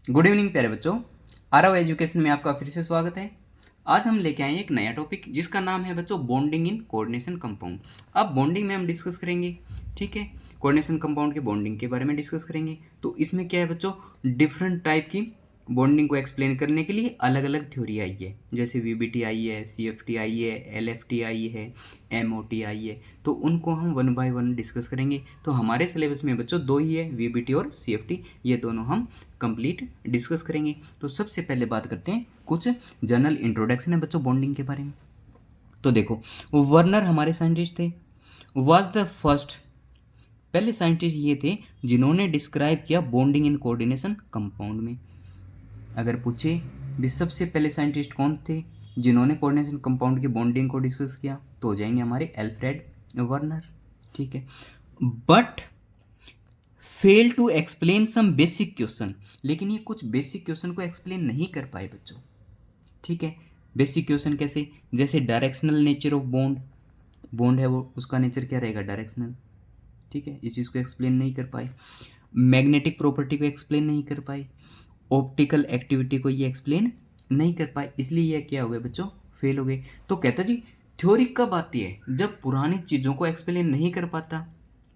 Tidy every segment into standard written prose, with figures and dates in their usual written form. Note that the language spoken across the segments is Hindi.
गुड इवनिंग प्यारे बच्चों, आरव एजुकेशन में आपका फिर से स्वागत है। आज हम लेके आए हैं एक नया टॉपिक जिसका नाम है बच्चों बॉन्डिंग इन कोऑर्डिनेशन कंपाउंड। अब बॉन्डिंग में हम डिस्कस करेंगे, ठीक है। कोऑर्डिनेशन कंपाउंड के बॉन्डिंग के बारे में डिस्कस करेंगे। तो इसमें क्या है बच्चों, डिफरेंट टाइप की बॉन्डिंग को एक्सप्लेन करने के लिए अलग अलग थ्योरी आई है। जैसे वीबीटी आई है, सीएफटी आई है, एलएफटी आई है, एमओटी आई है। तो उनको हम वन बाय वन डिस्कस करेंगे। तो हमारे सिलेबस में बच्चों दो ही है, वीबीटी और सीएफटी, ये दोनों हम कंप्लीट डिस्कस करेंगे। तो सबसे पहले बात करते हैं, कुछ जनरल इंट्रोडक्शन है बच्चों बॉन्डिंग के बारे में। तो देखो, वर्नर हमारे साइंटिस्ट थे, वाज द फर्स्ट, पहले साइंटिस्ट ये थे जिन्होंने डिस्क्राइब किया बॉन्डिंग इन कोऑर्डिनेशन कंपाउंड में। अगर पूछे भी सबसे पहले साइंटिस्ट कौन थे जिन्होंने कोऑर्डिनेशन कंपाउंड की बॉन्डिंग को डिस्कस किया, तो हो जाएंगे हमारे एल्फ्रेड वर्नर, ठीक है। But fail to explain some basic question, लेकिन ये कुछ बेसिक क्वेश्चन को एक्सप्लेन नहीं कर पाए बच्चों, ठीक है। बेसिक क्वेश्चन कैसे, जैसे directional nature of bond, bond है वो, उसका नेचर क्या रहेगा, डायरेक्शनल, ठीक है। इस चीज़ को एक्सप्लेन नहीं कर पाए। मैग्नेटिक प्रॉपर्टी को एक्सप्लेन नहीं कर पाए। ऑप्टिकल एक्टिविटी को ये एक्सप्लेन नहीं कर पाए, इसलिए ये क्या हो गए बच्चों, फेल हो गए। तो कहता जी थ्योरी कब आती है, जब पुरानी चीज़ों को एक्सप्लेन नहीं कर पाता,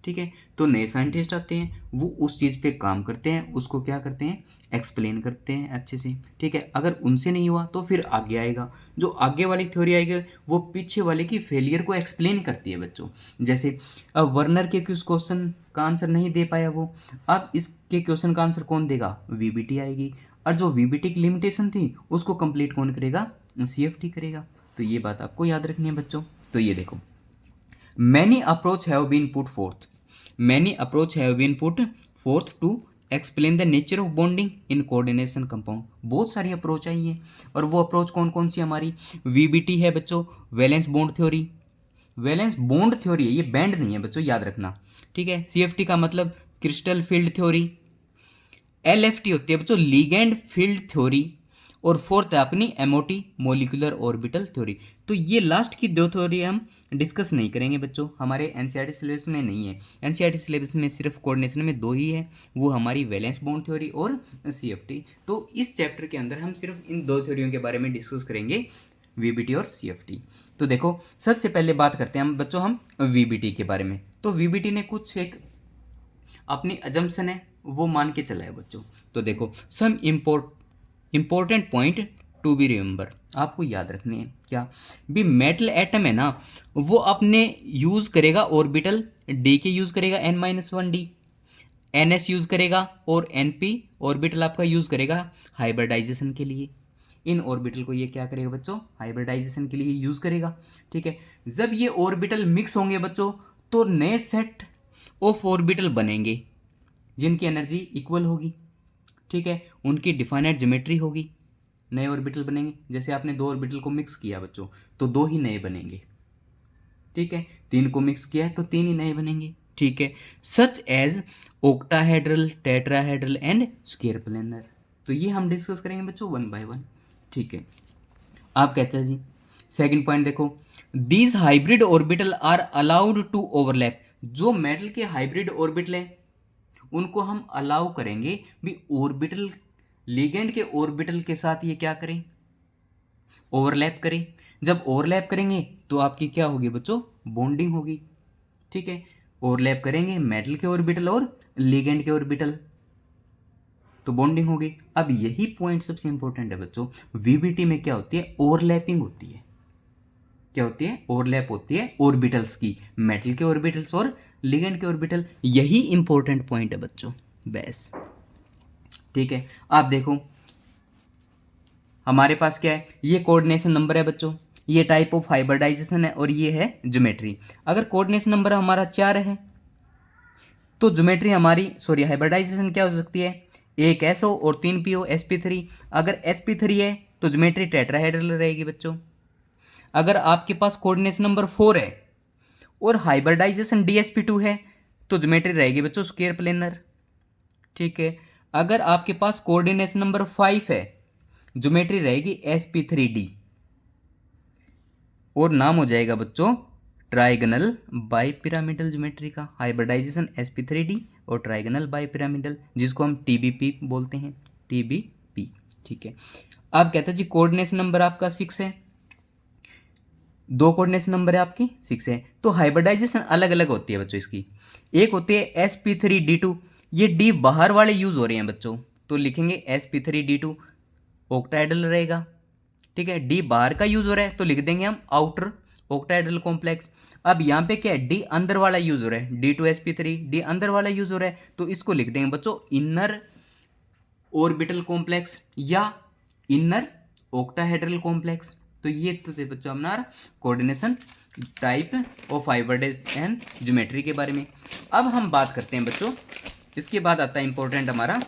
ठीक है। तो नए साइंटिस्ट आते हैं, वो उस चीज़ पे काम करते हैं, उसको क्या करते हैं, एक्सप्लेन करते हैं अच्छे से, ठीक है। अगर उनसे नहीं हुआ तो फिर आगे आएगा, जो आगे वाली थ्योरी आएगी वो पीछे वाले की फेलियर को एक्सप्लेन करती है बच्चों। जैसे अब वर्नर के किस क्वेश्चन का आंसर नहीं दे पाया वो, अब इसके क्वेश्चन का आंसर कौन देगा, वीबीटी आएगी। और जो वीबीटी की लिमिटेशन थी उसको कंप्लीट कौन करेगा, सीएफटी करेगा। तो ये बात आपको याद रखनी है बच्चों। तो ये देखो, many approach have been put forth, many approach have been put forth to explain the nature of bonding in coordination compound. बहुत सारी अप्रोच आई है, और वो अप्रोच कौन कौन सी हमारी, वीबीटी है बच्चों, valence bond theory, valence bond theory है, ये बैंड नहीं है बच्चों, याद रखना, ठीक है। सीएफटी का मतलब क्रिस्टल फील्ड थ्योरी। एलएफटी होती है बच्चों लीगेंड फील्ड थ्योरी। और फोर्थ है अपनी एमओटी, मोलिकुलर ऑर्बिटल थ्योरी। तो ये लास्ट की दो थ्योरी हम डिस्कस नहीं करेंगे बच्चों, हमारे एनसीईआरटी सिलेबस में नहीं है। एनसीईआरटी सिलेबस में सिर्फ कोऑर्डिनेशन में दो ही है, वो हमारी वैलेंस बॉन्ड थ्योरी और सीएफटी। तो इस चैप्टर के अंदर हम सिर्फ इन दो थ्योरियों के बारे में डिस्कस करेंगे, वीबीटी और सीएफटी। तो देखो, सबसे पहले बात करते हैं हम बच्चों, हम वीबीटी के बारे में। तो वीबीटी ने कुछ एक अपनी अजम्पशन है वो मान के चला है बच्चों। तो देखो, some important point to be remember, आपको याद रखनी है क्या, भी मेटल एटम है ना, वो अपने यूज करेगा ऑर्बिटल डी के यूज करेगा n-1 डी, ns यूज करेगा, और np ऑर्बिटल आपका यूज करेगा हाइब्रिडाइजेशन के लिए। इन ऑर्बिटल को ये क्या करेगा बच्चों, हाइब्रिडाइजेशन के लिए यूज करेगा, ठीक है। जब ये ऑर्बिटल मिक्स होंगे बच्चों, तो नए सेट ऑफ ऑर्बिटल बनेंगे जिनकी एनर्जी इक्वल होगी, ठीक है। उनकी डिफाइनाइट ज्योमेट्री होगी, नए ऑर्बिटल बनेंगे। जैसे आपने दो ऑर्बिटल को मिक्स किया बच्चों, तो दो ही नए बनेंगे, ठीक है। तीन को मिक्स किया है तो तीन ही नए बनेंगे, ठीक है। Such as octahedral, tetrahedral and square planar. तो ये हम डिस्कस करेंगे बच्चों वन बाय वन, ठीक है। आप कहते हैं जी, सेकंड पॉइंट देखो, these hybrid orbital are allowed to overlap. जो मेटल के हाइब्रिड ऑर्बिटल है उनको हम अलाउ करेंगे भी ऑर्बिटल, लिगेंड के ऑर्बिटल के साथ ये क्या करें, ओवरलैप करें। जब ओवरलैप करेंगे तो आपकी क्या होगी बच्चों, बॉन्डिंग होगी, ठीक है। ओवरलैप करेंगे मेटल के ऑर्बिटल और लिगेंड के ऑर्बिटल, तो बॉन्डिंग होगी। अब यही पॉइंट सबसे इंपॉर्टेंट है बच्चों, वीबीटी में क्या होती है, ओवरलैपिंग होती है। क्या होती है, ओवरलैप होती है ऑर्बिटल्स की, मेटल के ऑर्बिटल्स और लिगेंड के ऑर्बिटल, यही इंपॉर्टेंट पॉइंट है बच्चों, बस, ठीक है। आप देखो, हमारे पास क्या है, ये कोऑर्डिनेशन नंबर है बच्चों, ये टाइप ऑफ हाइब्रिडाइजेशन है, और ये है ज्योमेट्री। अगर कोऑर्डिनेशन नंबर हमारा 4 है तो ज्योमेट्री हमारी, सॉरी, हाइब्रिडाइजेशन क्या हो सकती है, एक SO और 3 PO, sp3। अगर sp3 है तो ज्योमेट्री टेट्राहेड्रल रहेगी बच्चों। अगर आपके पास कोऑर्डिनेशन नंबर 4 है और हाइब्रिडाइजेशन dsp2 है तो ज्योमेट्री रहेगी बच्चों स्क्वायर प्लेनर, ठीक है। अगर आपके पास कोऑर्डिनेशन नंबर 5 है, ज्योमेट्री रहेगी sp3d, और नाम हो जाएगा बच्चों ट्राइगोनल बाइपिरामिडल ज्योमेट्री का, हाइब्रिडाइजेशन sp3d और ट्राइगोनल बाइपिरामिडल, जिसको हम TBP बोलते हैं, TBP। ठीक है, अब कहता है जी कोऑर्डिनेशन नंबर आपका 6 है, दो कोऑर्डिनेशन नंबर है आपकी 6 है। तो हाइब्रिडाइजेशन अलग अलग होती है बच्चों इसकी। एक होती है sp3d2, ये डी बाहर वाले यूज हो रहे हैं बच्चों, तो लिखेंगे sp3d2 ऑक्टाहेड्रल रहेगा। ठीक है, डी बाहर का यूज हो रहा है तो लिख देंगे हम आउटर ऑक्टाहेड्रल कॉम्प्लेक्स। अब यहाँ पे क्या है, डी अंदर वाला यूज हो रहा है, D2sp3 डी अंदर वाला यूज हो रहा है, तो इसको लिख देंगे बच्चों इनर ऑर्बिटल कॉम्प्लेक्स या इनर ऑक्टाहेड्रल कॉम्प्लेक्स। तो ये तो थे बच्चों हमारा coordination type of hybridization geometry के बारे में। अब हम बात करते हैं बच्चों, इसके बाद आता है इंपॉर्टेंट हमारा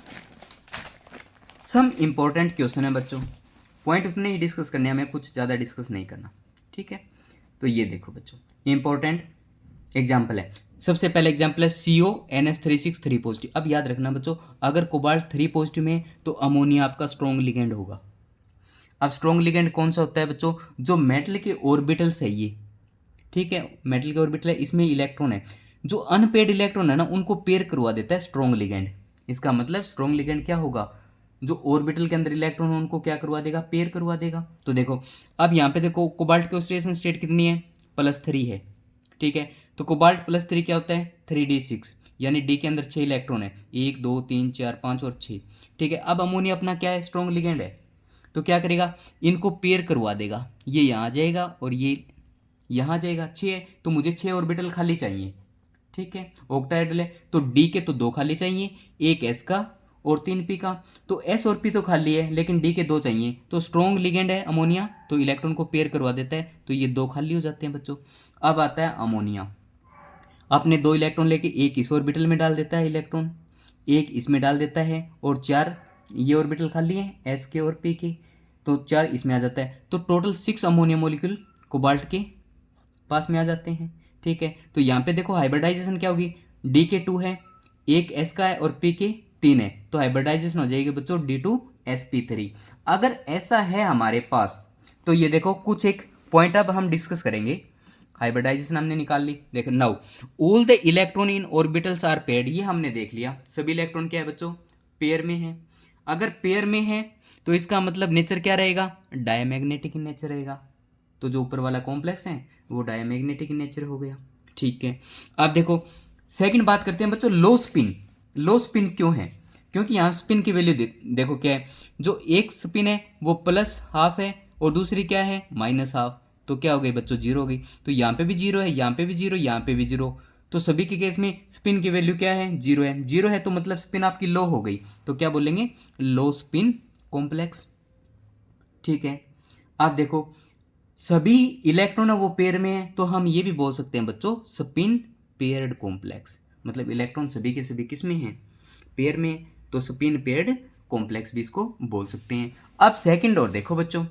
सम इंपॉर्टेंट क्वेश्चन है बच्चों, पॉइंट उतने ही डिस्कस करने हैं, हमें कुछ ज़्यादा डिस्कस नहीं करना। ठीक है, तो ये देखो बच्चों इंपॉर्टेंट एग्जाम्पल है। सबसे पहले एग्जाम्पल है CONS363 पॉजिटिव। अब याद रखना बच्चों, अगर कोबाल्ट 3 पॉजिटिव में तो अमोनिया आपका स्ट्रॉन्ग लिगेंड होगा। अब स्ट्रॉन्ग लिगेंड कौन सा होता है बच्चों, जो मेटल के ऑर्बिटल्स है ये। ठीक है, मेटल के ऑर्बिटल है, इसमें इलेक्ट्रॉन है, जो अनपेड इलेक्ट्रॉन है ना उनको पेयर करवा देता है स्ट्रॉन्ग लिगेंड। इसका मतलब स्ट्रॉन्ग लिगेंड क्या होगा, जो ऑर्बिटल के अंदर इलेक्ट्रॉन है उनको क्या करवा देगा, पेयर करवा देगा। तो देखो अब यहाँ पे देखो कोबाल्ट की ऑक्सीडेशन स्टेट कितनी है, +3 है। ठीक है, तो कोबाल्ट +3 क्या होता है 3d6, यानी डी के अंदर 6 इलेक्ट्रॉन है, 1 2 3 4 5 और 6। ठीक है, अब अमोनिया अपना क्या है, स्ट्रॉन्ग लिगेंड है, तो क्या करेगा, इनको पेयर करवा देगा, ये यहाँ आ जाएगा और ये यहाँ जाएगा। 6 है तो मुझे 6 ऑर्बिटल खाली चाहिए। ठीक है, ऑक्टाहेड्रल है तो डी के तो 2 खाली चाहिए, एक एस का और 3 पी का। तो एस और पी तो खाली है लेकिन डी के 2 चाहिए, तो स्ट्रॉन्ग लिगेंड है अमोनिया, तो इलेक्ट्रॉन को पेयर करवा देता है, तो ये 2 खाली हो जाते हैं बच्चों। अब आता है अमोनिया, अपने 2 इलेक्ट्रॉन लेके एक इस ऑर्बिटल में डाल देता है इलेक्ट्रॉन, एक इसमें डाल देता है और 4 ये ऑर्बिटल खाली है एस के और पी के, तो 4 इसमें आ जाता है, तो टोटल 6 अमोनिया मॉलिक्यूल कोबाल्ट के पास में आ जाते हैं। ठीक है, तो यहाँ पे देखो हाइब्रिडाइजेशन क्या होगी, डी के 2 है, एक एस का है और पी के 3 है, तो हाइब्रिडाइजेशन हो जाएगी बच्चों D2sp3। अगर ऐसा है हमारे पास तो ये देखो कुछ एक पॉइंट अब हम डिस्कस करेंगे। हाइब्रिडाइजेशन हमने निकाल ली, देखो now all the electron in orbitals are paired, ये हमने देख लिया, सभी इलेक्ट्रॉन क्या है बच्चों, पेयर में है। अगर पेयर में है तो इसका मतलब नेचर क्या रहेगा, डायमैग्नेटिक इन नेचर रहेगा, तो जो ऊपर वाला कॉम्प्लेक्स है वो डायमैग्नेटिक इन नेचर हो गया। ठीक है, अब देखो सेकंड बात करते हैं बच्चों लो स्पिन। लो स्पिन क्यों है, क्योंकि यहाँ स्पिन की वैल्यू देखो क्या है, जो एक स्पिन है वो +½ है और दूसरी क्या है -½ तो क्या हो गई बच्चों 0 हो गई। तो यहाँ पे भी 0 है, यहाँ पे भी 0, यहाँ पे भी 0, तो सभी के केस में स्पिन की वैल्यू क्या है 0 है। 0 है तो मतलब स्पिन आपकी लो हो गई, तो क्या बोलेंगे लो स्पिन कॉम्प्लेक्स। ठीक है, आप देखो सभी इलेक्ट्रॉन है वो पेयर में है, तो हम ये भी बोल सकते हैं बच्चों स्पिन पेयर्ड कॉम्प्लेक्स, मतलब इलेक्ट्रॉन सभी के सभी किस में हैं, पेयर में, तो स्पिन पेयर्ड कॉम्प्लेक्स भी इसको बोल सकते हैं। अब सेकंड और देखो बच्चों,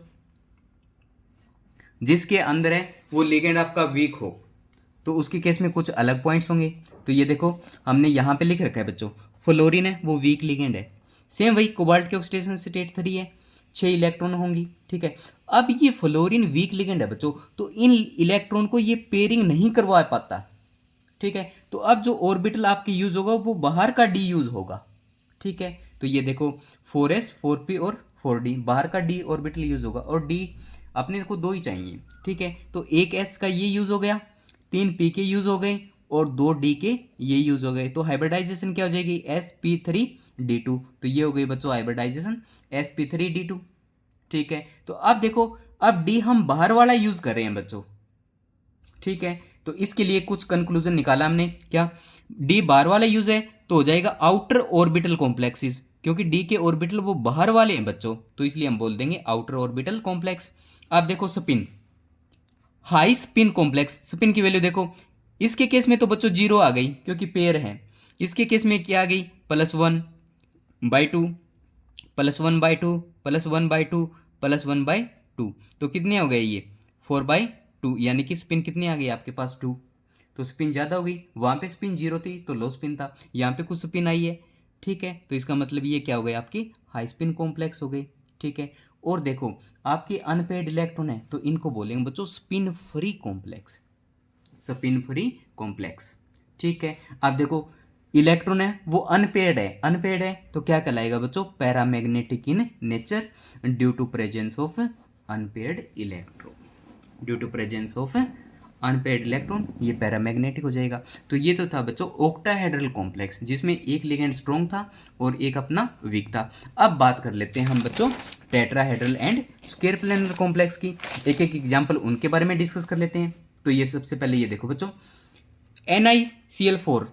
जिसके अंदर है वो लिगेंड आपका वीक हो तो उसके केस में कुछ अलग पॉइंट्स होंगे। तो ये देखो हमने यहाँ पे लिख रखा है बच्चों, फ्लोरीन है वो वीक लिगेंड है, सेम वही कोबाल्ट की ऑक्सीडेशन स्टेट 3 है, 6 इलेक्ट्रॉन होंगी। ठीक है, अब ये फ्लोरीन वीक लिगेंड है बच्चों, तो इन इलेक्ट्रॉन को ये पेयरिंग नहीं करवा पाता। ठीक है, तो अब जो ऑर्बिटल आपकी यूज होगा वो बाहर का डी यूज होगा। ठीक है, तो ये देखो 4s 4p और 4d बाहर का डी ऑर्बिटल यूज होगा, और डी अपने को 2 ही चाहिए। ठीक है, तो एक s का ये यूज हो गया, 3 p के यूज हो गए और 2 d के ये यूज हो गए, तो हाइब्रिडाइजेशन क्या हो जाएगी sp3d2, तो ये हो गई बच्चों हाइब्रिडाइजेशन sp3d2। ठीक है, तो अब देखो अब डी हम बाहर वाला यूज कर रहे हैं बच्चों। ठीक है, तो इसके लिए कुछ कंक्लूजन निकाला हमने, क्या डी बाहर वाला यूज है तो हो जाएगा आउटर ऑर्बिटल कॉम्प्लेक्सेस, क्योंकि डी के ऑर्बिटल वो बाहर वाले हैं बच्चों, तो इसलिए हम बोल देंगे आउटर ऑर्बिटल कॉम्प्लेक्स। आप देखो spin, high spin complex, spin की वैल्यू देखो, इसके केस में तो बच्चों 0 आ गई क्योंकि पेयर है, इसके केस में क्या आ गई +1/2 +1/2 +1/2 +1/2, तो कितने हो गए ये 4/2, यानी कि स्पिन कितनी आ गई आपके पास 2, तो स्पिन ज़्यादा हो गई, वहाँ पे स्पिन 0 थी तो लो स्पिन था, यहाँ पे कुछ स्पिन आई है। ठीक है, तो इसका मतलब ये क्या हो गई आपकी हाई स्पिन कॉम्प्लेक्स हो गई। ठीक है, और देखो आपके अनपेड इलेक्ट्रॉन है तो इनको बोलेंगे बच्चों spin free complex, spin free complex. ठीक है, आप देखो इलेक्ट्रॉन है वो अनपेयर्ड है तो क्या कहलाएगा बच्चों, paramagnetic in nature due to presence of unpaired electron, due to presence of unpaired electron, ये पैरामैग्नेटिक हो जाएगा। तो ये तो था बच्चों ऑक्टाहेड्रल कॉम्प्लेक्स, जिसमें एक लिगेंड स्ट्रॉन्ग था और एक अपना वीक था। अब बात कर लेते हैं हम बच्चों tetrahedral and square planar complex की, एक एक एग्जाम्पल उनके बारे में डिस्कस कर लेते हैं। तो ये सबसे पहले ये देखो बच्चों, NiCl4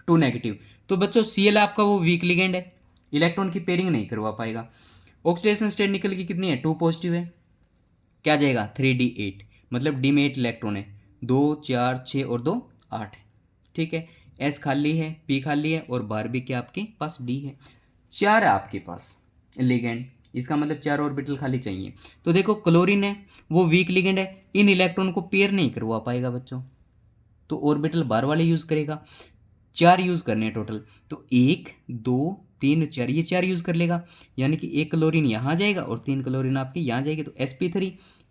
2 नेगेटिव, तो बच्चों Cl आपका वो वीक लिगेंड है, इलेक्ट्रॉन की पेयरिंग नहीं करवा पाएगा। ऑक्सीडेशन स्टेट निकल की कितनी है, 2 पॉजिटिव है, क्या जाएगा 3d8, मतलब डी में 8 इलेक्ट्रॉन है, 2 4 6 और 2 8 है, ठीक है। S खाली है, P खाली है और बार भी क्या आपके पास D है, 4 है आपके पास लिगेंड, इसका मतलब 4 ऑर्बिटल खाली चाहिए। तो देखो क्लोरीन है वो वीक लिगेंड है, इन इलेक्ट्रॉन को पेयर नहीं करवा पाएगा बच्चों, तो ऑर्बिटल बार वाले यूज करेगा, 4 यूज करने हैं टोटल, तो 1 2 3 4, ये 4 यूज कर लेगा, यानी कि 1 क्लोरीन यहाँ जाएगा और 3 क्लोरीन आपकी यहाँ जाएगी, तो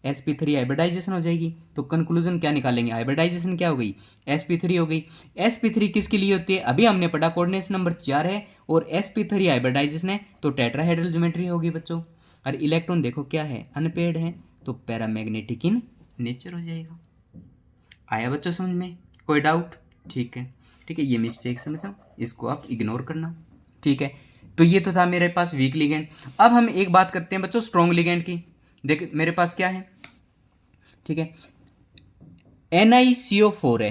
sp3 हाइब्रिडाइजेशन हो जाएगी। तो कंक्लूजन क्या निकालेंगे, हाइब्रिडाइजेशन क्या हो गई, sp3 हो गई। sp3 किसके लिए होती है, अभी हमने पढ़ा कोऑर्डिनेशन नंबर 4 है और sp3 हाइब्रिडाइजेशन है, तो टेट्राहेड्रल ज्योमेट्री होगी बच्चों। और इलेक्ट्रॉन देखो क्या है, अनपेयर्ड है, तो पैरामैग्नेटिक इन नेचर हो जाएगा। आया बच्चों समझ में, कोई डाउट, ठीक है ये मिस्टेक समझो, इसको आप इग्नोर करना, ठीक है। तो ये तो था मेरे पास वीक लिगेंड। अब हम एक बात करते हैं बच्चों स्ट्रॉन्ग लिगेंड की। देख मेरे पास क्या है, ठीक है, NiCO4 है,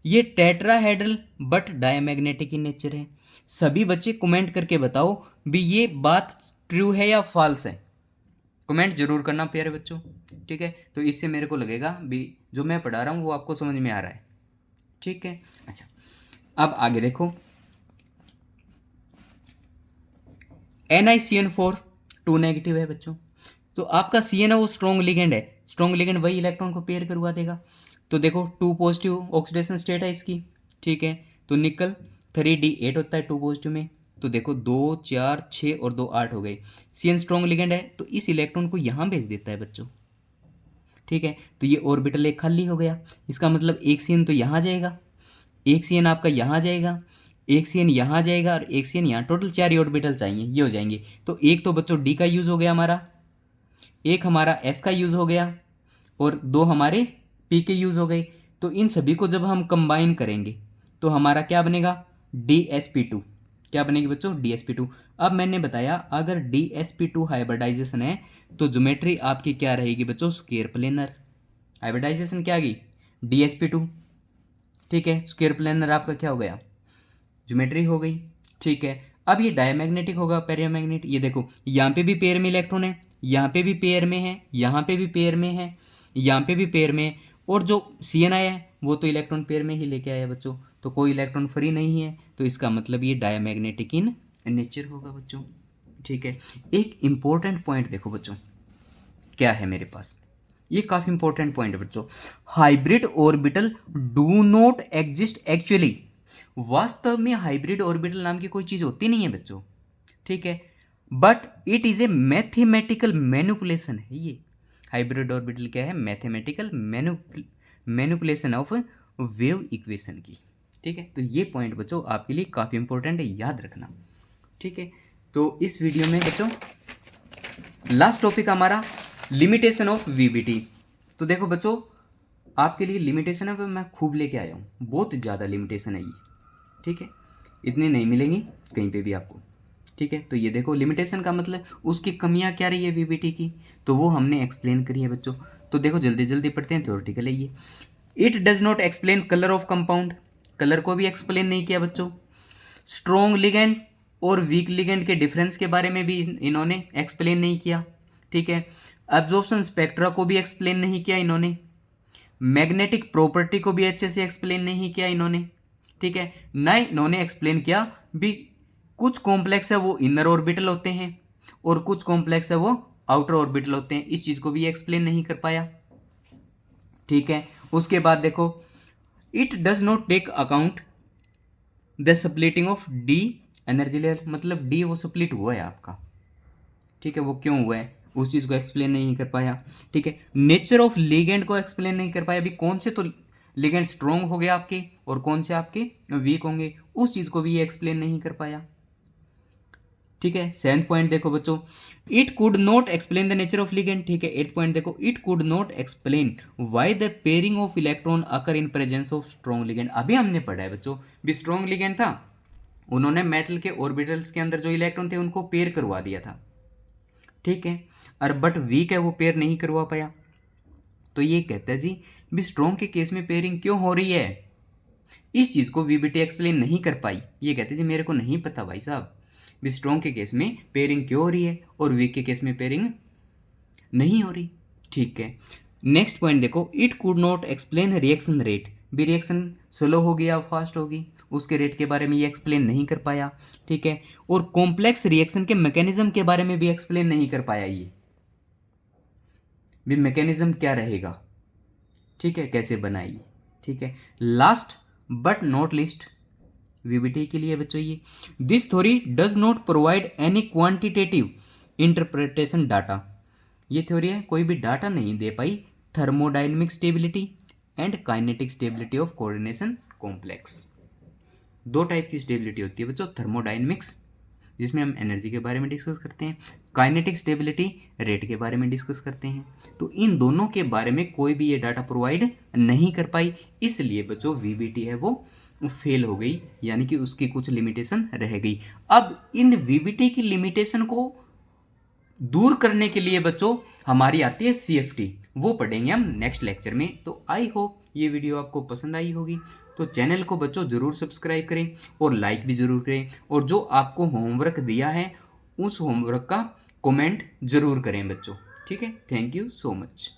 ये tetrahedral but diamagnetic in nature है। सभी बच्चे कमेंट करके बताओ भी ये बात ट्रू है या फॉल्स है, कमेंट जरूर करना प्यारे बच्चों, ठीक है। तो इससे मेरे को लगेगा भी जो मैं पढ़ा रहा हूँ वो आपको समझ में आ रहा है, ठीक है। अच्छा अब आगे देखो, NiCN4 2 नेगेटिव है बच्चों, तो आपका CN है वो स्ट्रॉन्ग लिगेंड है, स्ट्रॉन्ग लिगेंड वही इलेक्ट्रॉन को पेयर करवा देगा। तो देखो 2 पॉजिटिव ऑक्सीडेशन स्टेट है इसकी, ठीक है, तो निकल 3d8 होता है 2 पॉजिटिव में, तो देखो 2 4 6 और 2 8 हो गए। CN स्ट्रॉन्ग लिगेंड है तो इस इलेक्ट्रॉन को यहाँ भेज देता है बच्चों, ठीक है। तो ये ऑर्बिटल एक खाली हो गया, इसका मतलब एक CN तो यहाँ जाएगा, एक CN आपका यहाँ जाएगा, एक CN यहाँ जाएगा और एक CN यहाँ, टोटल 4 ऑर्बिटल चाहिए, ये हो जाएंगे। तो एक तो बच्चों D का यूज़ हो गया हमारा, एक हमारा S का यूज़ हो गया और 2 हमारे P के यूज़ हो गए। तो इन सभी को जब हम कंबाइन करेंगे तो हमारा क्या बनेगा, DsP2, क्या बनेगी बच्चों, DsP2। अब मैंने बताया अगर DsP2 हाइब्रिडाइजेशन है तो ज्योमेट्री आपकी क्या रहेगी बच्चों, स्क्वायर प्लेनर। हाइब्रिडाइजेशन क्या आ गई, DsP2, ठीक है, स्क्वायर प्लेनर आपका क्या हो गया, ज्योमेट्री हो गई, ठीक है। अब ये डायमैग्नेटिक होगा, पैरामैग्नेटिक, ये देखो यहाँ पे भी पेयर में इलेक्ट्रॉन है, यहाँ पे भी पेयर में है, यहाँ पे भी पेयर में है, यहाँ पे भी पेयर में है, और जो CN आया है वो तो इलेक्ट्रॉन पेयर में ही लेके आया बच्चों, तो कोई इलेक्ट्रॉन फ्री नहीं है, तो इसका मतलब ये डायमैग्नेटिक इन नेचर होगा बच्चों, ठीक है। एक इंपॉर्टेंट पॉइंट देखो बच्चों क्या है मेरे पास, ये काफ़ी इंपॉर्टेंट पॉइंट है बच्चों, hybrid orbital do not exist actually, वास्तव में हाइब्रिड ऑर्बिटल नाम की कोई चीज़ होती नहीं है बच्चों, ठीक है, but it is a mathematical manipulation है। ये हाइब्रिड ऑर्बिटल क्या है, mathematical manipulation of wave equation की, ठीक है। तो ये पॉइंट बच्चों आपके लिए काफ़ी इंपॉर्टेंट है, याद रखना, ठीक है। तो इस वीडियो में बच्चों लास्ट टॉपिक हमारा लिमिटेशन ऑफ VBT। तो देखो बच्चों आपके लिए लिमिटेशन है मैं खूब लेके आया हूँ, बहुत ज़्यादा लिमिटेशन है ये, ठीक है, इतनी नहीं मिलेंगी कहीं पे भी आपको, ठीक है। तो ये देखो लिमिटेशन का मतलब उसकी कमियां क्या रही है VBT की, तो वो हमने एक्सप्लेन करी है बच्चों। तो देखो जल्दी जल्दी पढ़ते हैं, थ्योरेटिकल है ये। It does not explain colour of compound, colour को भी एक्सप्लेन नहीं किया बच्चों। स्ट्रॉन्ग लिगेंड और वीक लिगेंड के डिफरेंस के बारे में भी इन्होंने एक्सप्लेन नहीं किया, ठीक है। एब्जॉर्प्शन स्पेक्ट्रा को भी एक्सप्लेन नहीं किया इन्होंने, मैग्नेटिक प्रॉपर्टी को भी अच्छे से एक्सप्लेन नहीं किया इन्होंने, ठीक है। ना इन्होंने एक्सप्लेन किया भी कुछ कॉम्प्लेक्स है वो इनर ऑर्बिटल होते हैं और कुछ कॉम्प्लेक्स है वो आउटर ऑर्बिटल होते हैं, इस चीज़ को भी एक्सप्लेन नहीं कर पाया, ठीक है। उसके बाद देखो it does not take account the splitting of D energy level, मतलब D वो स्प्लिट हुआ है आपका, ठीक है, वो क्यों हुआ है उस चीज़ को एक्सप्लेन नहीं कर पाया, ठीक है। नेचर ऑफ लिगेंड को एक्सप्लेन नहीं कर पाया, अभी कौन से तो लिगेंड स्ट्रोंग हो गए आपके और कौन से आपके वीक होंगे, उस चीज को भी ये एक्सप्लेन नहीं कर पाया। ठीक है, 7th पॉइंट देखो बच्चों, it could not explain the nature of ligand. ठीक है, 8th पॉइंट देखो, it could not explain why the pairing of electron occur in presence of strong ligand. अभी हमने पढ़ा है बच्चों, भी स्ट्रॉन्ग लिगेंड था, उन्होंने मेटल के ऑर्बिटल्स के अंदर जो इलेक्ट्रॉन थे उनको पेयर करवा दिया था। ठीक है, और बट वीक है वो पेयर नहीं करवा पाया। तो ये कहता है जी भी स्ट्रॉन्ग के केस में पेयरिंग क्यों हो रही है, इस चीज को वीबीटी एक्सप्लेन नहीं कर पाई। ये कहते हैं जी मेरे को नहीं पता भाई साहब, भी स्ट्रॉन्ग के केस में पेयरिंग क्यों हो रही है और वीक के केस में पेयरिंग नहीं हो रही। ठीक है, नेक्स्ट पॉइंट देखो, it could not explain reaction rate. भी रिएक्शन स्लो होगी या फास्ट होगी, उसके रेट के बारे में ये एक्सप्लेन नहीं कर पाया। ठीक है, और कॉम्प्लेक्स रिएक्शन के मैकेनिज्म के बारे में भी एक्सप्लेन नहीं कर पाया। ये भी मैकेनिज्म क्या रहेगा, ठीक है, कैसे बनाई। ठीक है, last but not least VBT के लिए बच्चों, ये this theory does not provide any quantitative interpretation data. ये थ्योरी है कोई भी डाटा नहीं दे पाई thermodynamic stability and kinetic stability of coordination complex. दो टाइप की स्टेबिलिटी होती है बच्चों, थर्मोडायनेमिक्स जिसमें हम एनर्जी के बारे में डिस्कस करते हैं, काइनेटिक स्टेबिलिटी रेट के बारे में डिस्कस करते हैं। तो इन दोनों के बारे में कोई भी ये डाटा प्रोवाइड नहीं कर पाई, इसलिए बच्चों वीबीटी है वो फेल हो गई, यानी कि उसकी कुछ लिमिटेशन रह गई। अब इन वीबीटी की लिमिटेशन को दूर करने के लिए बच्चों हमारी आती है सीएफटी, वो पढ़ेंगे हम नेक्स्ट लेक्चर में। तो आई होप ये वीडियो आपको पसंद आई होगी। तो चैनल को बच्चों ज़रूर सब्सक्राइब करें और लाइक भी ज़रूर करें, और जो आपको होमवर्क दिया है उस होमवर्क का कमेंट ज़रूर करें बच्चों। ठीक है, थैंक यू सो मच।